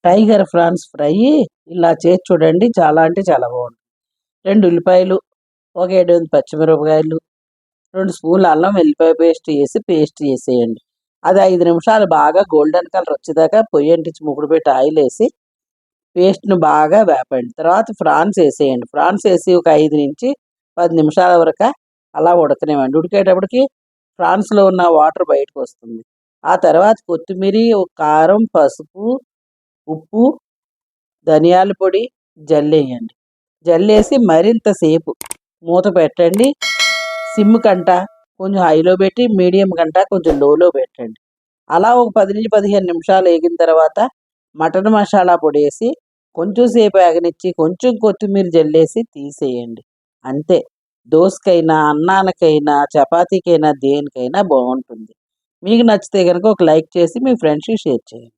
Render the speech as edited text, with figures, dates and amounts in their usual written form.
Tiger prawns fry ఇలా చేసి చూడండి. చాలా అంటే చాలా బాగుంటుంది. 2 ఉల్లిపాయలు, ఒక 7 పచ్చిమిరపకాయలు, 2 స్పూన్ల అల్లం వెల్లిపాయ పేస్ట్ చేసేయండి. అది 5 నిమిషాలు బాగా గోల్డెన్ కలర్ వచ్చేదాకా పొయ్యి అంటించి మూకుడు పెట్టి ఆయిల్ వేసి పేస్ట్‌ను బాగా వేపండి. తర్వాత ఫ్రాన్స్ ఏసేయండి. ఫ్రాన్స్ ఏసి ఒక 5-10 నిమిషాల వరకు అలా ఉడకనివ్వండి. ఉడికేటప్పటికి ఫ్రాన్స్‌లో ఉన్న వాటర్ బయటకొస్తుంది. ఆ తర్వాత కొత్తిమీరి, కారం, పసుపు, ఉప్పు, ధనియాల పొడి జల్లేయండి. జల్లేసి మరింత సేపు మూత పెట్టండి. సిమ్ కంట కొంచెం హైలో పెట్టి, మీడియం కంట కొంచెం లోలో పెట్టండి. అలా ఒక 10-15 నిమిషాలు ఏగిన తర్వాత మటన్ మసాలా పొడేసి కొంచెం సేపు ఆగనిచ్చి కొంచెం కొత్తిమీర జల్లేసి తీసేయండి. అంతే. దోసకైనా, అన్నానికైనా, చపాతీకైనా దేనికైనా బాగుంటుంది. మీకు నచ్చితే గనుక ఒక లైక్ చేసి మీ ఫ్రెండ్స్‌కి షేర్ చేయండి.